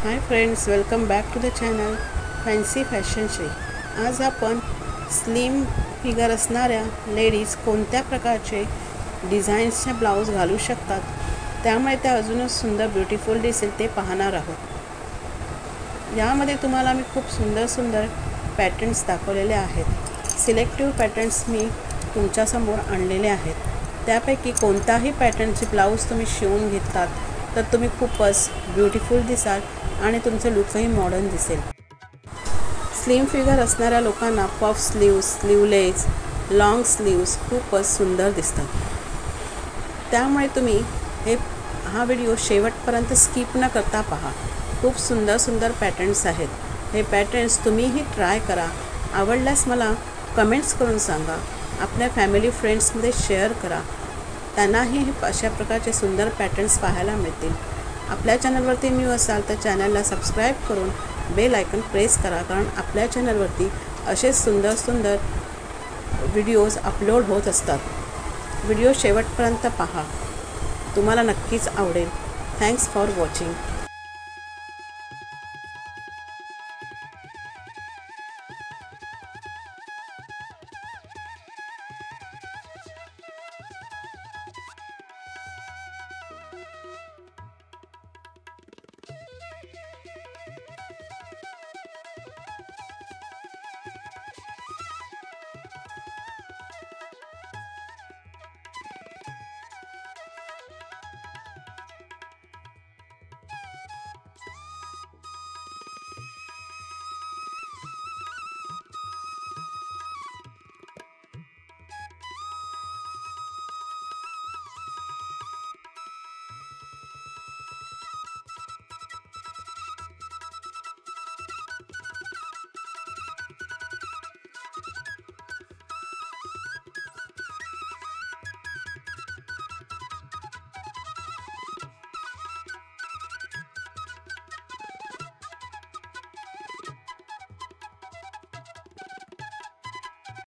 High friends, welcome back to the channel fancy fashion Shri. आज आपण slim figure असणाऱ्या ladies कोणत्या प्रकारचे डिझाईन्सचे ब्लाऊज घालू शकतात, त्यामुळे त्या अजूनच सुंदर ब्युटिफुल दिसेल ते पाहणार आहोत। यामध्ये तुम्हाला मी खूप सुंदर पॅटर्न्स दाखवलेले आहेत। सिलेक्टिव्ह पॅटर्न्स मी तुमच्यासमोर आणलेले आहेत। त्यापैकी कोणताही पॅटर्नचे ब्लाऊज तुम्ही शिवून घेतलात तर तुम्ही खूपच ब्युटिफुल दिसाल आणि तुमचं लुकही मॉडर्न दिसेल। स्लिम फिगर असणाऱ्या लोकांना puff sleeves, sleeveless, long sleeves खूपच सुंदर दिसतात। त्यामुळे तुम्ही हा व्हिडिओ शेवटपर्यंत स्किप न करता पहा। खूप सुंदर पॅटर्न्स आहेत। हे पॅटर्न्स तुम्हीही ट्राय करा। आवडल्यास मला कमेंट्स करून सांगा। आपल्या फॅमिली फ्रेंड्समध्ये शेअर करा, त्यांनाही अशा प्रकारचे सुंदर पॅटर्न्स पाहायला मिळतील। आपल्या चॅनलवरती न्यू असाल तर चॅनलला सबस्क्राईब करून बेल आयकॉन प्रेस करा, कारण आपल्या चॅनलवरती असे सुंदर व्हिडिओज अपलोड होत असतात। व्हिडिओ शेवटपर्यंत पहा, तुम्हाला नक्कीच आवडेल। Thanks for watching.